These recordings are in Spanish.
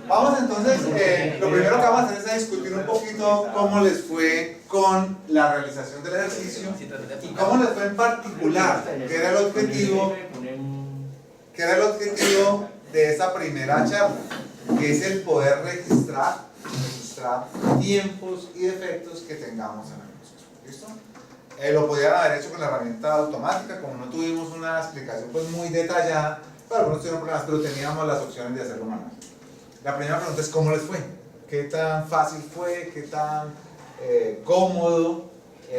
Vamos entonces, lo primero que vamos a hacer es a discutir un poquito cómo les fue con la realización del ejercicio y cómo les fue en particular, qué era el objetivo de esa primera charla, que es el poder registrar tiempos y defectos que tengamos en el proceso. ¿Listo? Lo podían haber hecho con la herramienta automática, como no tuvimos una explicación pues muy detallada, pero algunos tuvieron problemas, pero teníamos las opciones de hacerlo manual. La primera pregunta es ¿cómo les fue? ¿Qué tan fácil fue? ¿Qué tan cómodo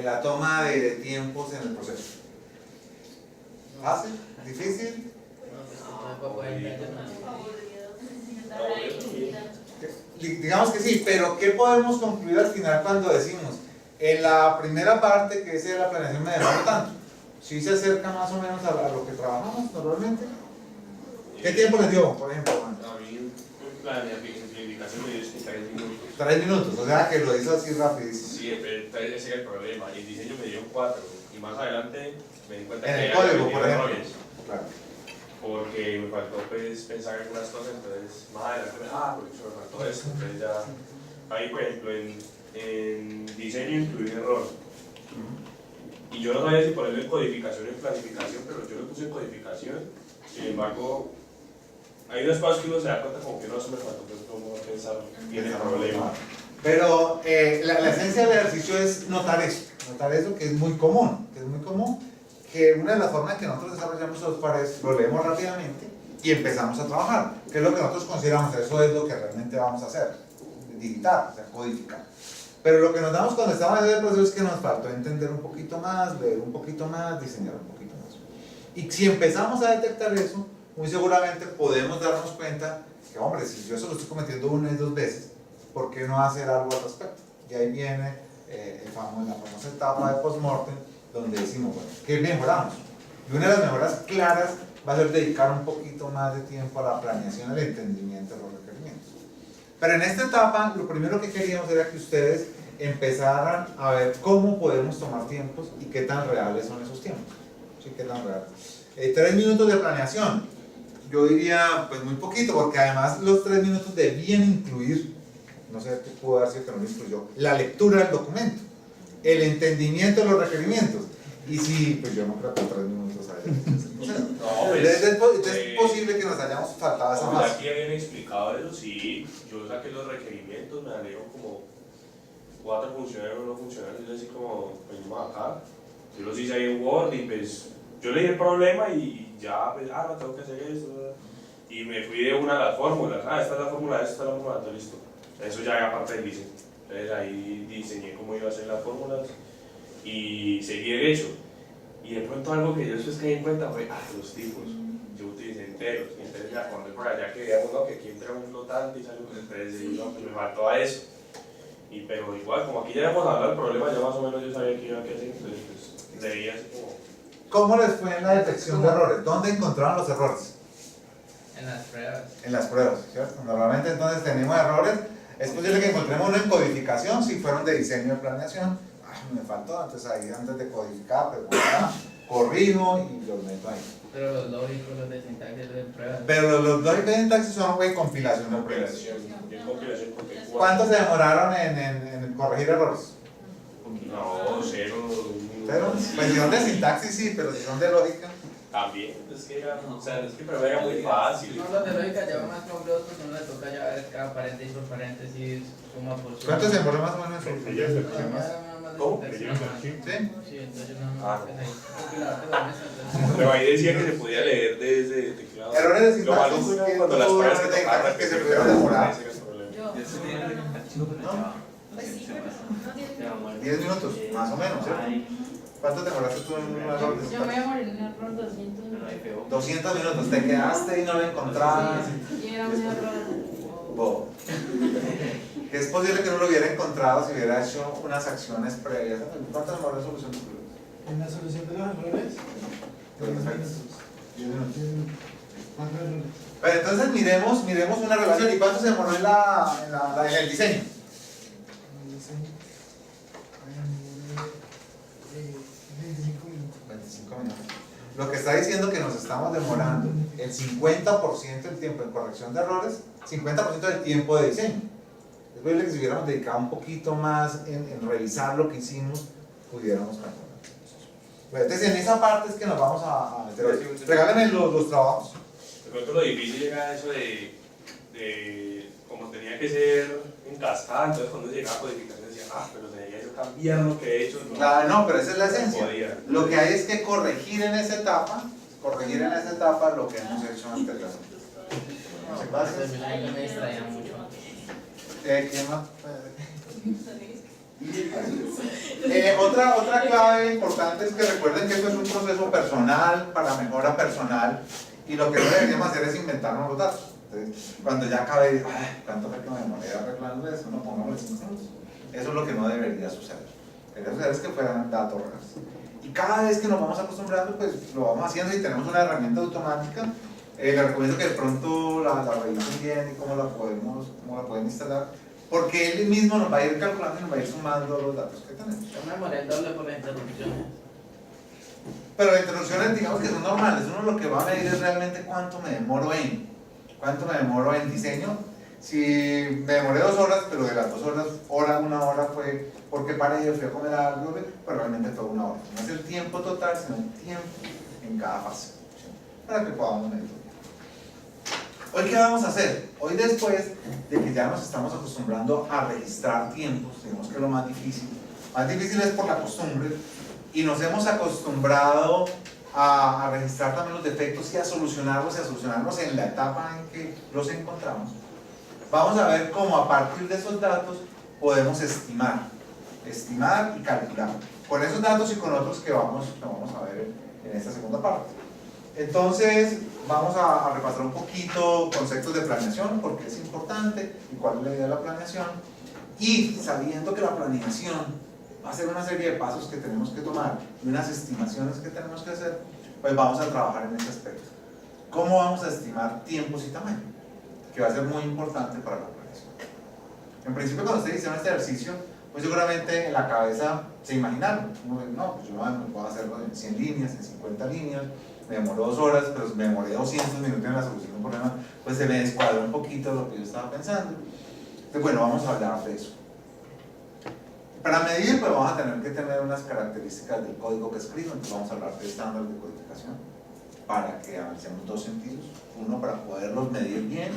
la toma de tiempos en el proceso? ¿Fácil? ¿Difícil? Digamos que sí, pero ¿qué podemos concluir al final cuando decimos en la primera parte, que es la planeación, me demoró tanto? ¿Sí se acerca más o menos a lo que trabajamos normalmente? ¿Qué tiempo les dio, por ejemplo? A mí, planificación me dio 3 minutos. 3 minutos, o sea que lo hizo así rapidísimo. Sí, pero ese era el problema. Y el diseño me dio 4. Y más adelante me di cuenta En que el código, por ejemplo. errores. Claro. Porque me faltó pues, pensar algunas cosas, entonces más adelante me me faltó esto. Entonces ya, ahí por ejemplo, en diseño incluí un error. Y yo no sabía si ponerlo en codificación o en planificación, pero yo lo puse en codificación. Sin embargo, hay unos pasos que uno se da cuenta como que no se me faltó, pero cómo pensar tiene problema. Pero la esencia del ejercicio es notar eso que es muy común, que una de las formas en que nosotros desarrollamos software es lo leemos rápidamente y empezamos a trabajar, que es lo que nosotros consideramos, eso es lo que realmente vamos a hacer, digitar, o sea, codificar. Pero lo que nos damos cuando estamos en el proceso es que nos faltó entender un poquito más, ver un poquito más, diseñar un poquito más. Y si empezamos a detectar eso, muy seguramente podemos darnos cuenta que, hombre, si yo eso lo estoy cometiendo 1 y 2 veces, ¿por qué no hacer algo al respecto? Y ahí viene la famosa etapa de post-mortem, donde decimos, bueno, ¿qué mejoramos? Y una de las mejoras claras va a ser dedicar un poquito más de tiempo a la planeación, al entendimiento de los requerimientos. Pero en esta etapa, lo primero que queríamos era que ustedes empezaran a ver cómo podemos tomar tiempos y qué tan reales son esos tiempos. ¿Sí? ¿Qué tan reales? 3 minutos de planeación. Yo diría, pues muy poquito, porque además los 3 minutos debían incluir, no sé qué pudo haber sido que no lo incluyó, la lectura del documento, el entendimiento de los requerimientos. Y si, pues yo no creo que 3 minutos es posible que nos hayamos faltado esa más. fase. Aquí habían explicado eso, sí. Yo saqué los requerimientos, me salieron como 4 funcionarios o no funcionarios, yo así como, venimos acá. Yo los hice ahí en Word y pues yo leí el problema y ya, pues, no tengo que hacer esto. Y me fui de una de las fórmulas, esta es la fórmula, esta es la fórmula, todo listo. Eso ya era parte del diseño. Entonces ahí diseñé cómo iba a ser las fórmulas y seguí derecho. Y de pronto algo que yo después caí en cuenta fue, los tipos. Yo utilicé enteros. Y entonces ya cuando por allá que veíamos, no, que aquí entra un flotante y sale un entonces, no, pues me faltó a eso. Pero igual, como aquí ya habíamos hablado del problema, ya más o menos yo sabía que iba a hacer, entonces pues leía así como... ¿Cómo les fue en la detección de errores? ¿Dónde encontraron los errores? En las pruebas. En las pruebas, ¿cierto? Normalmente entonces tenemos errores. Es posible que encontremos uno en codificación, si fueron de diseño de planeación. Me faltó, entonces ahí antes de codificar, preguntar, corrijo y los meto ahí. Pero los lógicos, los de sintaxis, los de pruebas. Pero los lógicos de sintaxis son compilación de pruebas. ¿Cuántos se demoraron en corregir errores? No, 0. ¿Cero? Pues si son de sintaxis sí, pero si son de lógica. También, es que era, o sea, es que pero era muy fácil. No, los de lógica ya van más complejos porque uno le toca ya ver cada paréntesis por paréntesis, suma por suma. ¿Cuánto se demoró más o menos en ¿Cómo? ¿Sí? Sí, entonces yo nada más ahí. Pero ahí decía que se podía leer desde teclado. Errores de Lo sintaxis maluco era cuando las pruebas que tocaban que se pudieron demorar. ese era el problema. 10 minutos, más o menos, ¿cierto? ¿Cuánto te demoraste tú en un error de Yo me voy a morir en un error 200 minutos. 200 minutos, te quedaste y no lo encontrabas. Y era un error. Bobo. Que es posible que no lo hubiera encontrado si hubiera hecho unas acciones previas. ¿Cuánto demoró la solución de problemas? ¿En la solución de los errores? De los defectos. 10 minutos. ¿Cuántos errores? Pero entonces miremos una relación. ¿Y cuánto se demoró en el diseño? En el diseño. 25 minutos. 25 minutos. Lo que está diciendo que nos estamos demorando el 50% del tiempo en corrección de errores, 50% del tiempo de diseño. Es posible que si hubiéramos dedicado un poquito más en revisar lo que hicimos, pudiéramos calcular. Bueno, entonces en esa parte es que nos vamos a meter hoy. Regálenme los trabajos. De pronto lo difícil era eso de como tenía que ser en cascada, entonces cuando llegaba a codificación decía, pero tenía que cambiar lo que he hecho. No, Claro, no, pero esa es la esencia. podía. Lo que hay es que corregir en esa etapa lo que hemos hecho anteriormente. Muchas gracias. Me distraía mucho. ¿Quién más? Otra clave importante es que recuerden que esto es un proceso personal, para mejora personal, y lo que no deberíamos hacer es inventarnos los datos. Entonces, cuando ya acabe, ¿cuánto fue que me demoré arreglando eso? No, pongamos 5 minutos. Eso es lo que no debería suceder. Lo que debería suceder es que fueran datos reales. Y cada vez que nos vamos acostumbrando, pues lo vamos haciendo y tenemos una herramienta automática. Les recomiendo que de pronto la revisen bien y cómo la pueden instalar, porque él mismo nos va a ir calculando y nos va a ir sumando los datos que tenemos. Yo me molé el doble por las interrupciones. Pero las interrupciones, digamos que son normales. Uno lo que va a medir es realmente cuánto me demoro en diseño. Si me demoré 2 horas, pero de las 2 horas, una hora fue porque paré, fui a comer algo, pero realmente fue 1 hora. No es el tiempo total, sino el tiempo en cada fase, ¿sí? Para que podamos medirlo. Hoy, ¿qué vamos a hacer? Hoy, después de que ya nos estamos acostumbrando a registrar tiempos, digamos que lo más difícil es por la costumbre, y nos hemos acostumbrado a registrar también los defectos y a solucionarlos en la etapa en que los encontramos. Vamos a ver cómo a partir de esos datos podemos estimar y calcular, con esos datos y con otros que vamos a ver en esta segunda parte. Entonces, vamos a repasar un poquito conceptos de planeación, porque es importante y cuál es la idea de la planeación, y sabiendo que la planeación va a ser una serie de pasos que tenemos que tomar y unas estimaciones que tenemos que hacer, pues vamos a trabajar en ese aspecto. ¿Cómo vamos a estimar tiempos y tamaño? Que va a ser muy importante para la planeación. En principio, cuando ustedes hicieron este ejercicio, pues seguramente en la cabeza se imaginaron, no, pues yo puedo hacerlo en 100 líneas, en 50 líneas, me demoró 2 horas, pero me demoré 200 minutos en la solución de un problema, pues se me descuadró un poquito lo que yo estaba pensando. Entonces, bueno, vamos a hablar de eso. Para medir, pues vamos a tener que tener unas características del código que escribo, entonces vamos a hablar de estándares de codificación para que avancemos 2 sentidos, uno para poderlos medir bien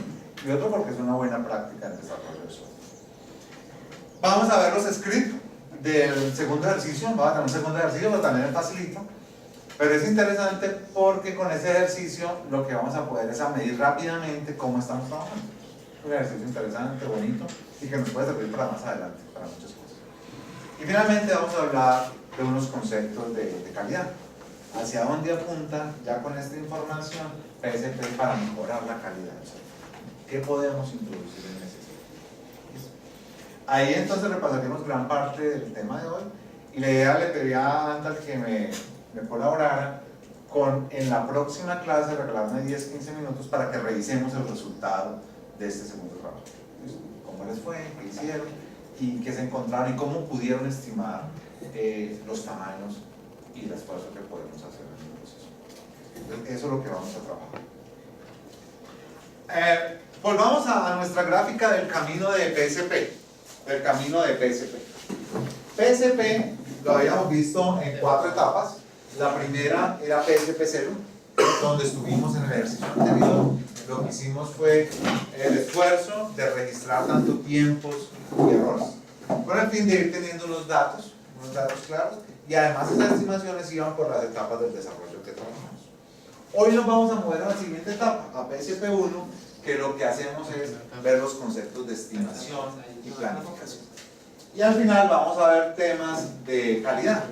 y otro porque es una buena práctica en desarrollo de software. Vamos a ver los scripts del segundo ejercicio, vamos a tener un segundo ejercicio, pero también es facilito, pero es interesante porque con ese ejercicio lo que vamos a poder es a medir rápidamente cómo estamos trabajando. Un ejercicio interesante, bonito y que nos puede servir para más adelante, para muchas cosas. Y finalmente vamos a hablar de unos conceptos de calidad. ¿Hacia dónde apunta ya con esta información PSP para mejorar la calidad del software? ¿Qué podemos introducir en ese software? Ahí entonces repasaremos gran parte del tema de hoy y la idea, le pedía a Antal que me colaborara con en la próxima clase regalarme 10-15 minutos para que revisemos el resultado de este segundo trabajo. ¿Cómo les fue? ¿Qué hicieron? ¿Y qué se encontraron? ¿Y cómo pudieron estimar los tamaños y el esfuerzo que podemos hacer en el proceso? Entonces, eso es lo que vamos a trabajar. Volvamos a nuestra gráfica del camino de PSP. PSP lo habíamos visto en 4 etapas. La primera era PSP 0, donde estuvimos en el ejercicio anterior. Lo que hicimos fue el esfuerzo de registrar tanto tiempos y errores, con el fin de ir teniendo unos datos claros, y además esas estimaciones iban por las etapas del desarrollo que trabajamos. Hoy nos vamos a mover a la siguiente etapa, a PSP 1, que lo que hacemos es ver los conceptos de estimación y planificación. Y al final vamos a ver temas de calidad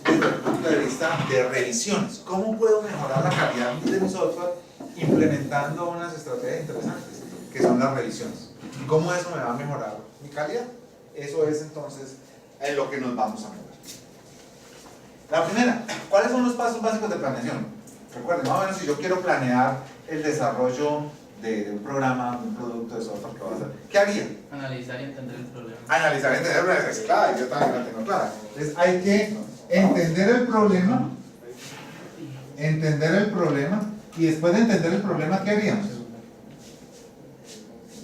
desde el punto de vista de revisiones. ¿Cómo puedo mejorar la calidad de mi software implementando unas estrategias interesantes, que son las revisiones? ¿Y cómo eso me va a mejorar mi calidad? Eso es entonces en lo que nos vamos a mover. La primera, ¿cuáles son los pasos básicos de planeación? Recuerden, más o menos, si yo quiero planear el desarrollo de un programa, de un producto de software que voy a hacer, ¿qué haría? Analizar y entender el problema. Analizar y entender el problema, es claro, yo también la tengo clara. Entonces hay que entender el problema Y después de entender el problema, ¿qué haríamos?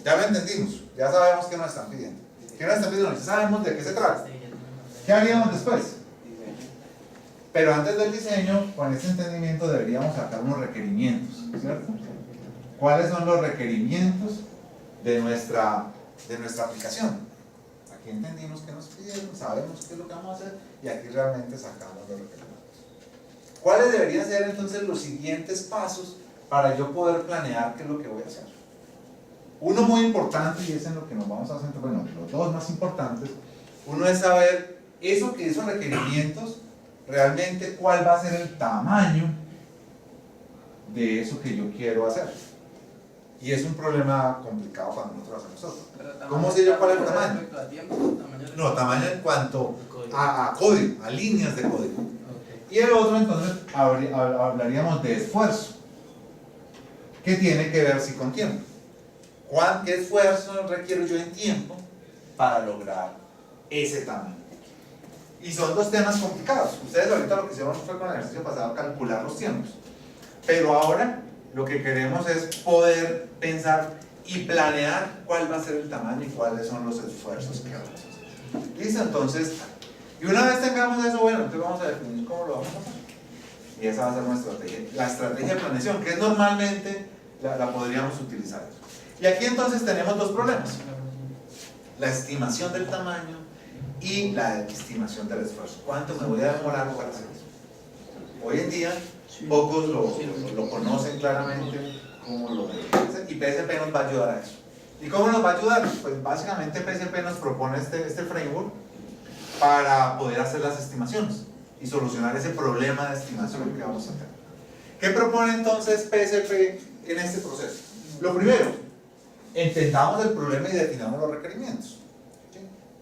Ya lo entendimos, ya sabemos qué nos están pidiendo. ¿Qué nos están pidiendo? Ya sabemos de qué se trata. ¿Qué haríamos después? Pero antes del diseño, con este entendimiento deberíamos sacar unos requerimientos, ¿cierto? ¿Cuáles son los requerimientos de nuestra aplicación? Aquí entendimos qué nos pidieron, sabemos qué es lo que vamos a hacer y aquí realmente sacamos los requerimientos. ¿Cuáles deberían ser entonces los siguientes pasos para yo poder planear qué es lo que voy a hacer? Uno muy importante, y es en lo que nos vamos a centrar, bueno, los dos más importantes, uno es saber eso que esos requerimientos, realmente cuál va a ser el tamaño de eso que yo quiero hacer. Y es un problema complicado cuando nosotros hacemos software. ¿Cómo sé yo cuál es el tamaño? ¿Respecto a tiempo o tamaño? No, tamaño en cuanto a código, a líneas de código. Y el otro, entonces, hablaríamos de esfuerzo, que tiene que ver sí con tiempo. ¿Qué esfuerzo requiero yo en tiempo para lograr ese tamaño? Y son dos temas complicados. Ustedes ahorita lo que hicieron fue con el ejercicio pasado calcular los tiempos. Pero ahora lo que queremos es poder pensar y planear cuál va a ser el tamaño y cuáles son los esfuerzos que vamos a hacer. ¿Listo? Entonces, y una vez tengamos eso, bueno, entonces vamos a definir cómo lo vamos a hacer. Y esa va a ser nuestra estrategia. La estrategia de planeación, que normalmente la podríamos utilizar. Y aquí entonces tenemos dos problemas. La estimación del tamaño y la estimación del esfuerzo. ¿Cuánto me voy a demorar para hacer eso? Hoy en día, pocos lo conocen claramente cómo lo deben hacer, y PSP nos va a ayudar a eso. ¿Y cómo nos va a ayudar? Pues básicamente PSP nos propone este framework para poder hacer las estimaciones y solucionar ese problema de estimación que vamos a tener. ¿Qué propone entonces PSP en este proceso? Lo primero, entendamos el problema y definamos los requerimientos.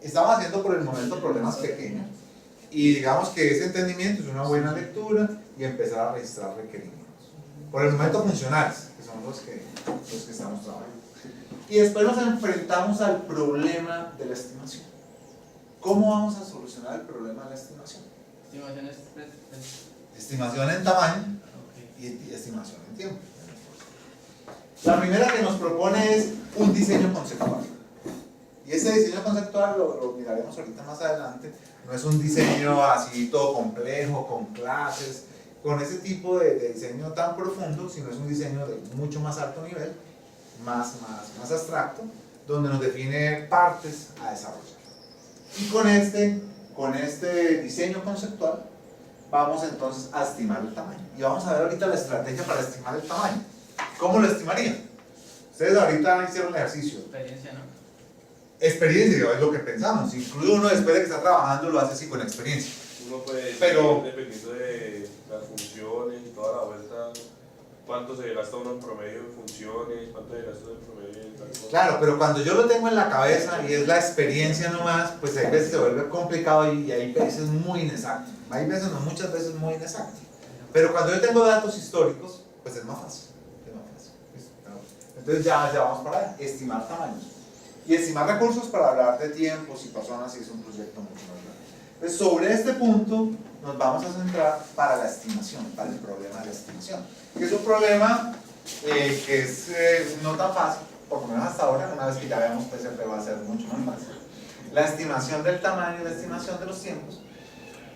Estamos haciendo por el momento problemas pequeños y digamos que ese entendimiento es una buena lectura y empezar a registrar requerimientos. Por el momento funcionales, que son los que estamos trabajando. Y después nos enfrentamos al problema de la estimación. ¿Cómo vamos a solucionar el problema de la estimación? Estimaciones. Estimación en tamaño y estimación en tiempo. La primera que nos propone es un diseño conceptual. Y ese diseño conceptual lo miraremos ahorita más adelante. No es un diseño así todo complejo, con clases, con ese tipo de diseño tan profundo, sino es un diseño de mucho más alto nivel, más abstracto, donde nos define partes a desarrollar. Y con este diseño conceptual vamos entonces a estimar el tamaño. Y vamos a ver ahorita la estrategia para estimar el tamaño. ¿Cómo lo estimarían? Ustedes ahorita hicieron el ejercicio. Experiencia, ¿no? Experiencia, es lo que pensamos. Incluso uno después de que está trabajando lo hace así con experiencia. Uno puede decir, Pero- dependiendo de las funciones y toda la vuelta, cuánto se gasta uno en promedio en funciones, cuánto se gasta en promedio en tal cosa. Claro, pero cuando yo lo tengo en la cabeza y es la experiencia nomás, pues hay veces se vuelve complicado y hay veces muy inexacto. Hay veces, no, muchas veces muy inexacto. Pero cuando yo tengo datos históricos, pues es más fácil. Es más fácil. Entonces ya vamos para estimar tamaños. Y estimar recursos para hablar de tiempos y personas si es un proyecto mucho más grande. Entonces sobre este punto nos vamos a centrar para la estimación, para el problema de la estimación. Que es un problema que es no tan fácil, por lo menos hasta ahora, una vez que ya veamos PSP va a ser mucho más fácil. La estimación del tamaño y la estimación de los tiempos,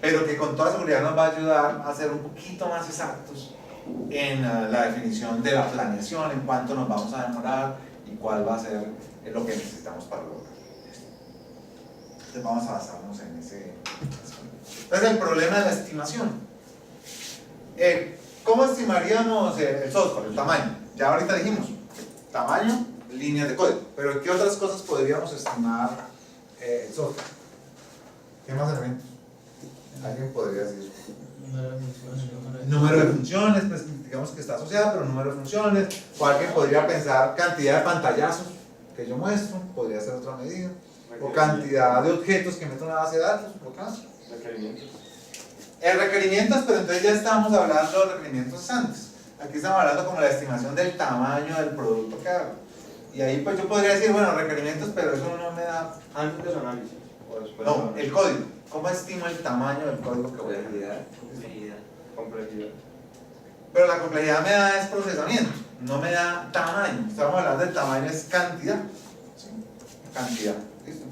pero que con toda seguridad nos va a ayudar a ser un poquito más exactos en la definición de la planeación, en cuánto nos vamos a demorar y cuál va a ser lo que necesitamos para lograr. Entonces vamos a basarnos en ese. Entonces el problema de la estimación. ¿Cómo estimaríamos el software, el tamaño? Ya ahorita dijimos, tamaño, líneas de código, pero ¿qué otras cosas podríamos estimar el software? ¿Qué más elementos? ¿Alguien podría decir? Número de funciones, pues digamos que está asociado, pero número de funciones, o alguien podría pensar cantidad de pantallazos que yo muestro, podría ser otra medida, o cantidad de objetos que meto en una base de datos, por caso. Requerimientos. Requerimientos, pero entonces ya estamos hablando de requerimientos antes. Aquí estamos hablando como la estimación del tamaño del producto que hago. Y ahí pues yo podría decir, bueno, requerimientos, pero eso no me da. Antes del análisis. O después No, del el análisis. código. ¿Cómo estimo el tamaño del código que voy a Complejidad. Complejidad. pero la complejidad me da es procesamiento, no me da tamaño. Estamos hablando del tamaño, es cantidad. ¿Sí? Cantidad. ¿Listo?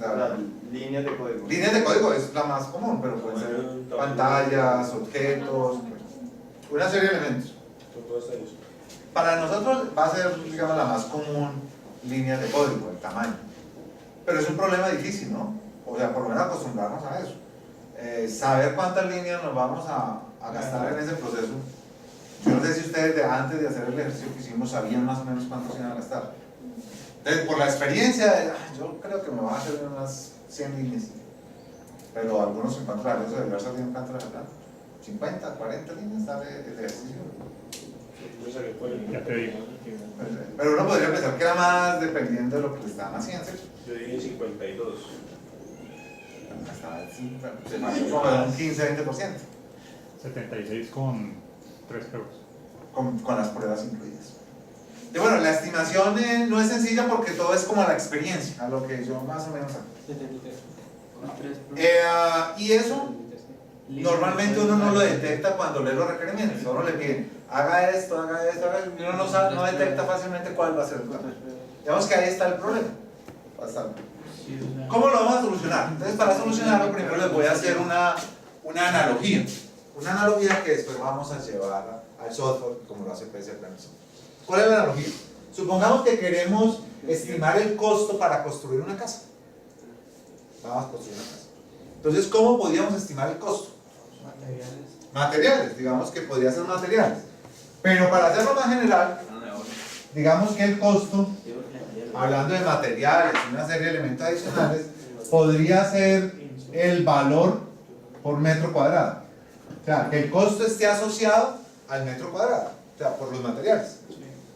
Líneas de código. Líneas de código es la más común, pero pueden ser pantallas, objetos, una serie de elementos. Para nosotros va a ser, digamos, la más común líneas de código, el tamaño. Pero es un problema difícil, ¿no? O sea, por lo menos acostumbrarnos a eso. Saber cuántas líneas nos vamos a gastar en ese proceso. Yo no sé si ustedes de antes de hacer el ejercicio que hicimos sabían más o menos cuánto se iban a gastar. Entonces, por la experiencia, yo creo que me van a hacer unas 100 líneas. Pero algunos encuentran eso de haber salido en cuánto les hablan. 50, 40 líneas sale el ejercicio. Ya te digo. Pero uno podría pensar que era más dependiendo de lo que le estaban haciendo. Yo dije 52. Se pasó como un 15-20%. 76 con 3 euros. Con las pruebas incluidas. Y bueno, la estimación no es sencilla porque todo es como a la experiencia, a lo que yo más o menos hago. Y eso normalmente uno no lo detecta cuando lee los requerimientos. Uno le pide, haga esto, haga esto, y uno no detecta fácilmente cuál va a ser el plan. Digamos que ahí está el problema. Bastante. ¿Cómo lo vamos a solucionar? Entonces, para solucionarlo, primero les voy a hacer una analogía. Una analogía que después vamos a llevar al software, como lo hace PC Planes. ¿Cuál es la analogía? Supongamos que queremos estimar el costo para construir una casa. Vamos a construir una casa. Entonces, ¿cómo podríamos estimar el costo? Materiales, digamos que podría ser materiales. Pero para hacerlo más general, digamos que el costo, hablando de materiales y una serie de elementos adicionales, podría ser el valor por metro cuadrado. O sea, que el costo esté asociado al metro cuadrado, o sea, por los materiales.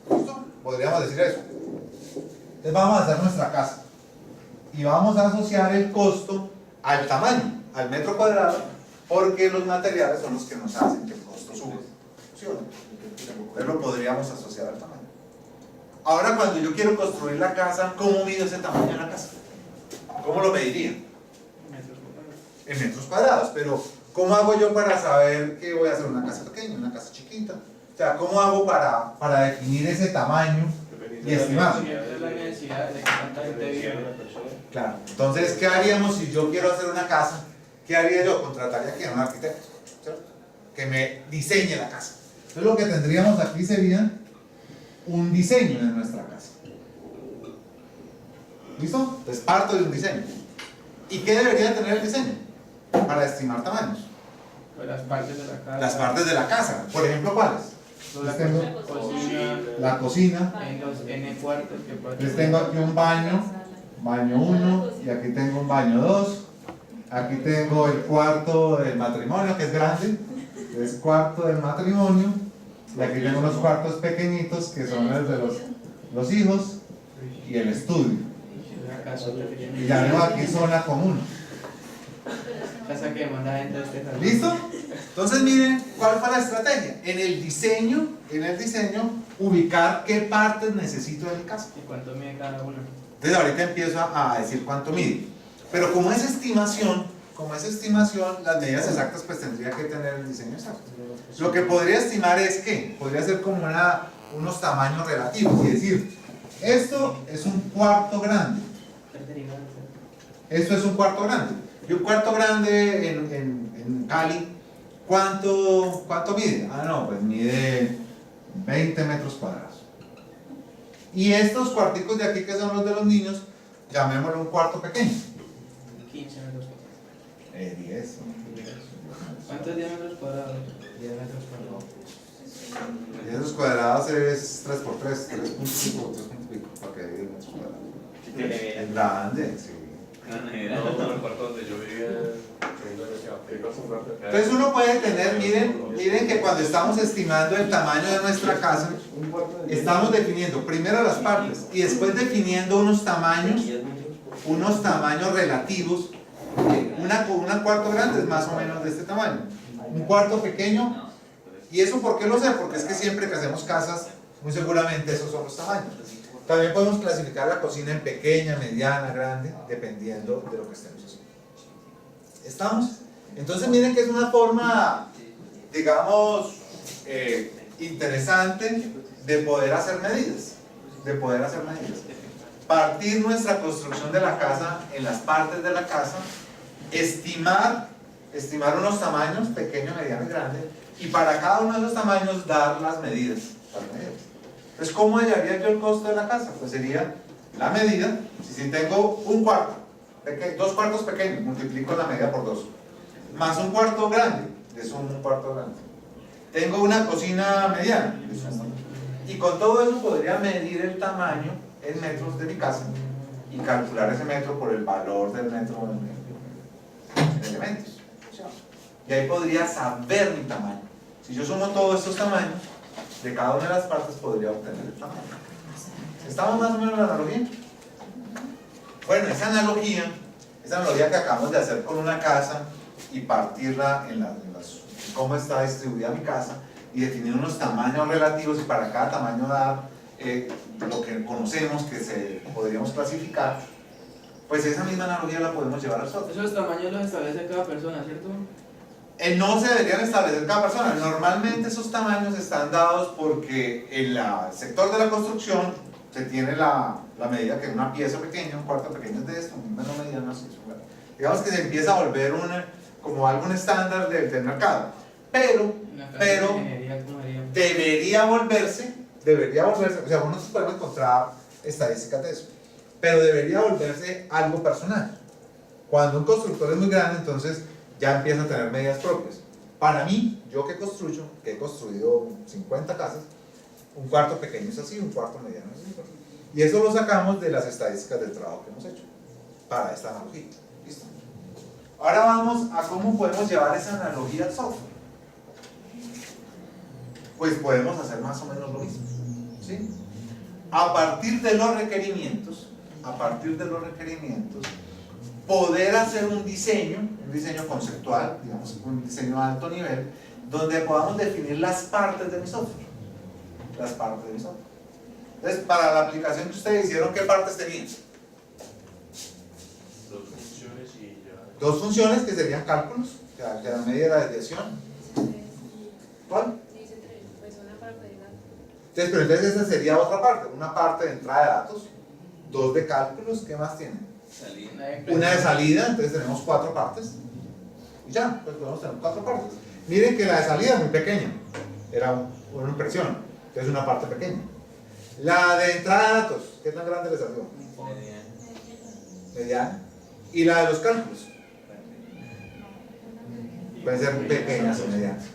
¿Listo? Podríamos decir eso. Entonces vamos a hacer nuestra casa y vamos a asociar el costo al tamaño, al metro cuadrado, porque los materiales son los que nos hacen que el costo suba. ¿Sí o no? Entonces lo podríamos asociar al tamaño. Ahora, cuando yo quiero construir la casa, ¿cómo mido ese tamaño de la casa? ¿Cómo lo mediría? En metros cuadrados. Pero, ¿cómo hago yo para saber que voy a hacer una casa pequeña, una casa chiquita? O sea, ¿cómo hago para definir ese tamaño y estimarlo? Claro. Entonces, ¿qué haríamos si yo quiero hacer una casa? ¿Qué haría yo? Contrataría aquí a un arquitecto, ¿cierto? Que me diseñe la casa. Entonces, lo que tendríamos aquí sería un diseño de nuestra casa. ¿Listo? Entonces parto de un diseño. ¿Y qué debería tener el diseño? Para estimar tamaños. Pues las partes de la casa. Las partes de la casa. Por ejemplo, ¿cuáles? La tengo cocina. la cocina. En los N cuartos que puede Les tengo aquí un baño 1, y aquí tengo un baño 2. Aquí tengo el cuarto del matrimonio, que es grande. Es cuarto del matrimonio. Y aquí tengo unos cuartos pequeñitos que son los de los hijos y el estudio. Y ya veo aquí zona común. Casa que demanda gente de este jardín. ¿Listo? Entonces miren, ¿cuál fue la estrategia? En el diseño, ubicar qué partes necesito de mi casa. ¿Y cuánto mide cada uno? Entonces ahorita empiezo a decir cuánto mide. Pero como es estimación, las medidas exactas pues tendría que tener el diseño exacto. Lo que podría estimar es que podría ser como unos tamaños relativos y decir, esto es un cuarto grande. Esto es un cuarto grande. Y un cuarto grande en Cali, ¿cuánto mide? Ah, no, pues mide 20 metros cuadrados. Y estos cuarticos de aquí que son los de los niños, llamémoslo un cuarto pequeño. 15 metros cuadrados. 10. ¿Cuántos diámetros cuadrados? 10 metros cuadrados. 10 metros cuadrados es 3 por 3, 3 puntos y 3 puntos y pico, para que 10 metros cuadrados. Es grande, sí. No, el cuarto donde yo vivía, Entonces uno puede tener, miren que cuando estamos estimando el tamaño de nuestra casa, estamos definiendo primero las partes y después definiendo unos tamaños relativos. Un cuarto grande es más o menos de este tamaño. Un cuarto pequeño, ¿y eso por qué lo sé? Porque es que siempre que hacemos casas, muy seguramente esos son los tamaños. También podemos clasificar la cocina en pequeña, mediana, grande, dependiendo de lo que estemos haciendo. ¿Estamos? Entonces miren que es una forma, digamos, interesante de poder hacer medidas. Partir nuestra construcción de la casa en las partes de la casa, estimar unos tamaños, pequeño, mediano y grande, y para cada uno de esos tamaños dar las medidas. Entonces, ¿cómo hallaría yo el costo de la casa? Pues sería la medida, si tengo un cuarto, dos cuartos pequeños, multiplico la medida por 2, más un cuarto grande, le sumo un cuarto grande. Tengo una cocina mediana, le sumo. Y con todo eso podría medir el tamaño en metros de mi casa y calcular ese metro por el valor del metro en elementos. Y ahí podría saber mi tamaño. Si yo sumo todos estos tamaños, de cada una de las partes podría obtener el tamaño. ¿Estamos más o menos en la analogía? Bueno, esa analogía que acabamos de hacer con una casa y partirla en cómo está distribuida mi casa y definir unos tamaños relativos y para cada tamaño dar lo que conocemos que podríamos clasificar, pues esa misma analogía la podemos llevar al software. Esos tamaños los establece cada persona, ¿cierto? No se deberían establecer cada persona. Normalmente esos tamaños están dados porque en el sector de la construcción se tiene la medida que es una pieza pequeña, un cuarto pequeño es de esto, un menos mediano así. Digamos que se empieza a volver como algún estándar del mercado. Pero debería volverse, o sea, uno se puede encontrar estadísticas de eso, pero debería volverse algo personal. Cuando un constructor es muy grande, entonces ya empieza a tener medidas propias. Para mí, yo que he construido 50 casas, un cuarto pequeño es así, un cuarto mediano es así. Y eso lo sacamos de las estadísticas del trabajo que hemos hecho para esta analogía. ¿Listo? Ahora vamos a cómo podemos llevar esa analogía al software. Pues podemos hacer más o menos lo mismo, ¿sí? A partir de los requerimientos, poder hacer un diseño conceptual, digamos un diseño a alto nivel, donde podamos definir las partes de mi software. Entonces, para la aplicación que ustedes hicieron, ¿qué partes tenían? Dos funciones que serían cálculos, que la medida de la desviación. ¿Cuál? Entonces esa sería otra parte, una parte de entrada de datos, dos de cálculos, ¿qué más tienen? Una de salida, entonces tenemos 4 partes. Y ya, pues podemos tener 4 partes. Miren que la de salida es muy pequeña, era una impresión, entonces una parte pequeña. La de entrada de datos, ¿qué tan grande le salió? Mediana. Y la de los cálculos, pueden ser pequeñas o medianas.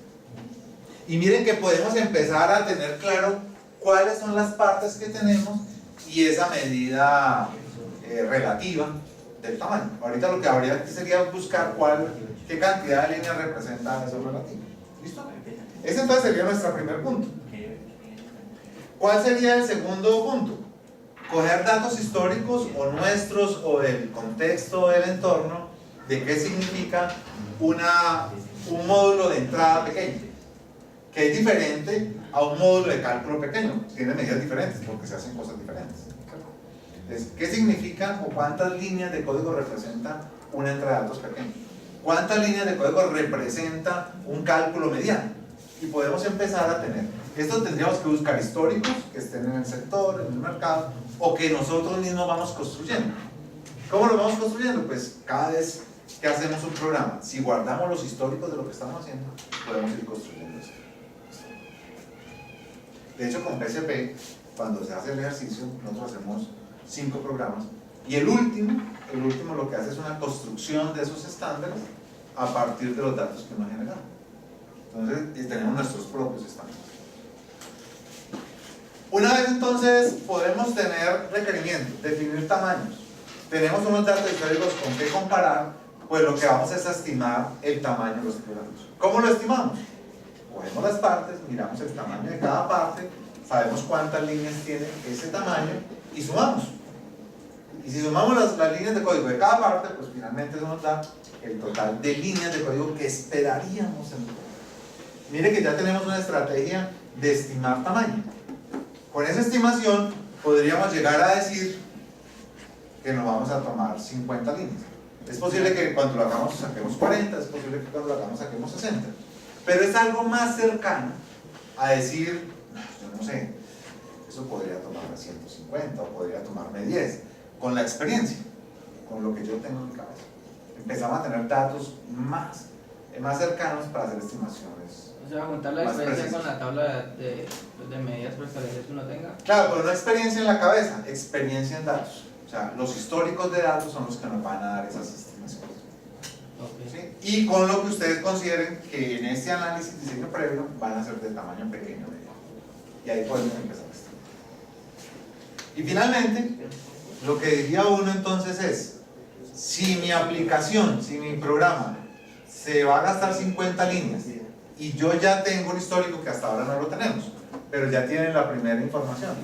Y miren que podemos empezar a tener claro cuáles son las partes que tenemos y esa medida relativa del tamaño. Ahorita lo que habría que sería buscar qué cantidad de líneas representan esos relativos. ¿Listo? Ese entonces sería nuestro primer punto. ¿Cuál sería el segundo punto? Coger datos históricos o nuestros o del contexto del entorno de qué significa un módulo de entrada pequeño, que es diferente a un módulo de cálculo pequeño. Tiene medidas diferentes porque se hacen cosas diferentes. Entonces, ¿qué significa o cuántas líneas de código representa una entrada de datos pequeña? ¿Cuántas líneas de código representa un cálculo mediano? Y podemos empezar a tener. Esto tendríamos que buscar históricos que estén en el sector, en el mercado, o que nosotros mismos vamos construyendo. ¿Cómo lo vamos construyendo? Pues cada vez que hacemos un programa, si guardamos los históricos de lo que estamos haciendo, podemos ir construyendo eso. De hecho, con PSP, cuando se hace el ejercicio, nosotros hacemos 5 programas y el último lo que hace es una construcción de esos estándares a partir de los datos que uno ha generado. Entonces, tenemos nuestros propios estándares. Una vez entonces podemos tener requerimientos, definir tamaños, tenemos unos datos históricos con qué comparar, pues lo que vamos es a estimar el tamaño de los datos. ¿Cómo lo estimamos? Cogemos las partes, miramos el tamaño de cada parte, sabemos cuántas líneas tiene ese tamaño y sumamos. Y si sumamos las líneas de código de cada parte, pues finalmente eso nos da el total de líneas de código que esperaríamos en el código. Mire que ya tenemos una estrategia de estimar tamaño. Con esa estimación podríamos llegar a decir que nos vamos a tomar 50 líneas. Es posible que cuando lo hagamos saquemos 40, es posible que cuando lo hagamos saquemos 60. Pero es algo más cercano a decir, yo no sé, eso podría tomarme 150 o podría tomarme 10, con la experiencia, con lo que yo tengo en mi cabeza. Empezamos a tener datos más cercanos para hacer estimaciones. O sea, juntar la Más experiencia preciso. con la tabla de medidas preestablecidas que uno tenga. Claro, pero no experiencia en la cabeza, experiencia en datos. O sea, los históricos de datos son los que nos van a dar esas estimaciones. Ok. ¿Sí? Y con lo que ustedes consideren que en este análisis diseño previo van a ser de tamaño pequeño, mediano. Y ahí podemos empezar a estimar. Y finalmente, lo que diría uno entonces es, si mi aplicación, si mi programa se va a gastar 50 líneas y yo ya tengo un histórico que hasta ahora no lo tenemos, pero ya tienen la primera información.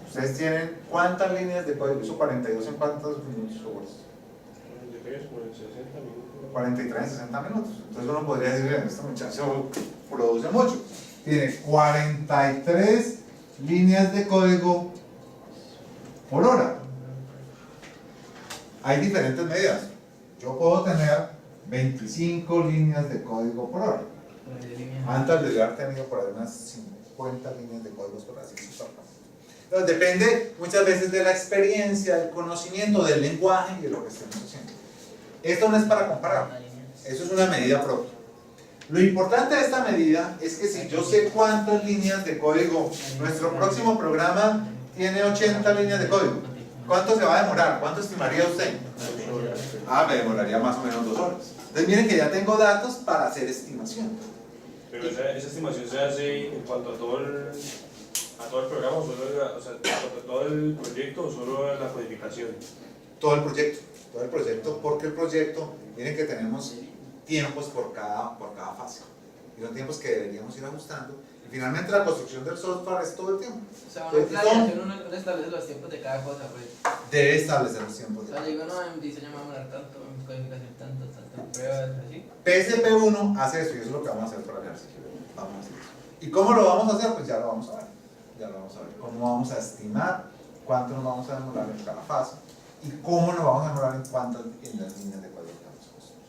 Ustedes tienen cuántas líneas de código, hizo 42 en cuántos minutos o horas. 43, como en 60 minutos. 43 en 60 minutos. Entonces uno podría decir, bien, este muchacho produce mucho. Tiene 43 líneas de código por hora. Hay diferentes medidas. Yo puedo tener 25 líneas de código por hora. Antes de haber tenido por ahí unas 50 líneas de código por hora. Así súper rápido. Entonces depende muchas veces de la experiencia, del conocimiento, del lenguaje y de lo que estemos haciendo. Esto no es para comparar. Eso es una medida propia. Lo importante de esta medida es que si yo sé cuántas líneas de código, nuestro próximo programa tiene 80 líneas de código. ¿Cuánto se va a demorar? ¿Cuánto estimaría usted? Me demoraría más o menos 2 horas. Entonces miren que ya tengo datos para hacer estimación. Pero esa estimación se hace en cuanto a todo el programa, o solo o sea, en cuanto a todo el proyecto o solo la codificación. Todo el proyecto, porque el proyecto, miren que tenemos tiempos por cada fase. Y son tiempos que deberíamos ir ajustando. Y finalmente la construcción del software es todo el tiempo. O sea, una planeación, uno establece los tiempos de cada cosa, pues. Debe establecer los tiempos. O sea, digo, no, en diseño me va a demorar tanto, en codificación tanto, en pruebas, así. PSP1 hace eso y eso es lo que vamos a hacer para el ejercicio. Vamos a hacer eso. ¿Y cómo lo vamos a hacer? Pues ya lo vamos a ver. Ya lo vamos a ver. ¿Cómo vamos a estimar cuánto nos vamos a demorar en cada fase? ¿Y cómo nos vamos a demorar en las líneas de código que vamos a construir?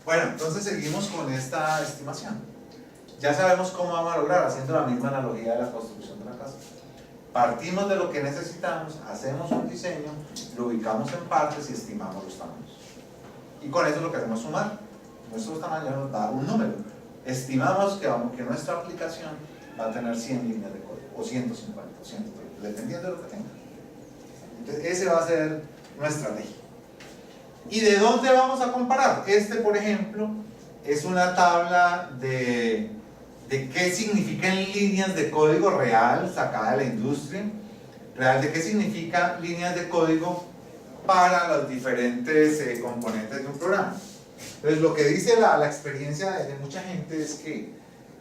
Bueno, entonces seguimos con esta estimación. Ya sabemos cómo vamos a lograr, haciendo la misma analogía de la construcción de la casa. Partimos de lo que necesitamos, hacemos un diseño, lo ubicamos en partes y estimamos los tamaños. Y con eso lo que hacemos es sumar. Nuestros tamaños nos da un número. Estimamos que nuestra aplicación va a tener 100 líneas de código, o 150, o 130, dependiendo de lo que tenga. Entonces, ese va a ser nuestra ley. ¿Y de dónde vamos a comparar? Por ejemplo, es una tabla de qué significan líneas de código real sacada de la industria, de qué significa líneas de código para los diferentes componentes de un programa. Entonces, lo que dice la experiencia de mucha gente es que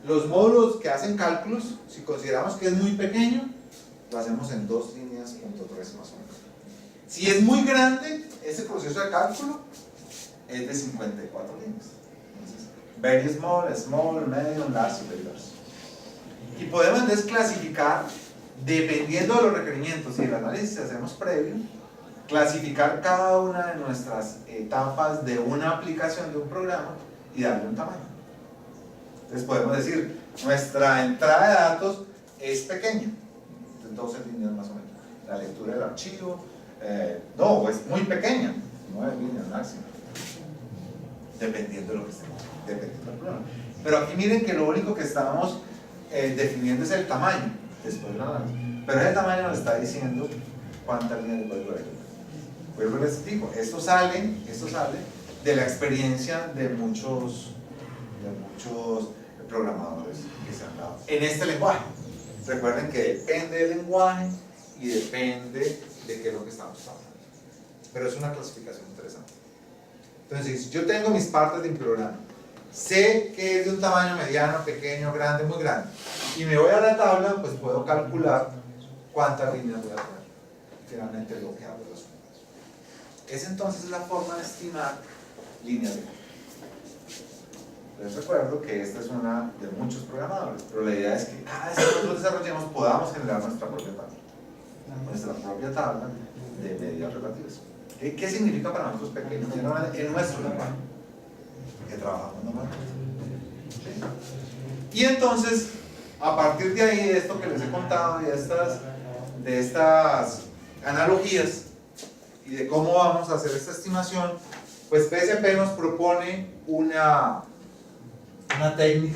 los módulos que hacen cálculos, si consideramos que es muy pequeño, lo hacemos en 2 líneas, punto 3 más o menos. Si es muy grande, ese proceso de cálculo es de 54 líneas. Entonces, very small, small, medium, large y very large. Y podemos entonces clasificar, dependiendo de los requerimientos y el análisis que hacemos previo, clasificar cada una de nuestras etapas de una aplicación de un programa y darle un tamaño. Entonces podemos decir, nuestra entrada de datos es pequeña, 12 líneas más o menos. La lectura del archivo, no, es muy pequeña, 9 líneas máximo, dependiendo de lo que estemos, dependiendo del programa. Pero aquí miren que lo único que estamos definiendo es el tamaño, después del análisis. Pero ese tamaño nos está diciendo cuántas líneas de código hay. Vuelvo y les digo, esto sale de la experiencia de muchos programadores que se han dado en este lenguaje. Recuerden que depende del lenguaje y depende de qué es lo que estamos trabajando. Pero es una clasificación interesante. Entonces, si yo tengo mis partes de mi programa, sé que es de un tamaño mediano, pequeño, grande, muy grande, y me voy a la tabla, pues puedo calcular cuántas líneas voy a tener. Finalmente lo que hago es los números. Es entonces la forma de estimar líneas de código. Les recuerdo que esta es una de muchos programadores, pero la idea es que cada vez que nosotros desarrollemos podamos generar nuestra propia tabla de medidas relativas. ¿Qué significa para nosotros pequeños en nuestro lenguaje que trabajamos normalmente? ¿Sí? Y entonces, a partir de ahí, de esto que les he contado, de estas analogías y de cómo vamos a hacer esta estimación, pues PSP nos propone una técnica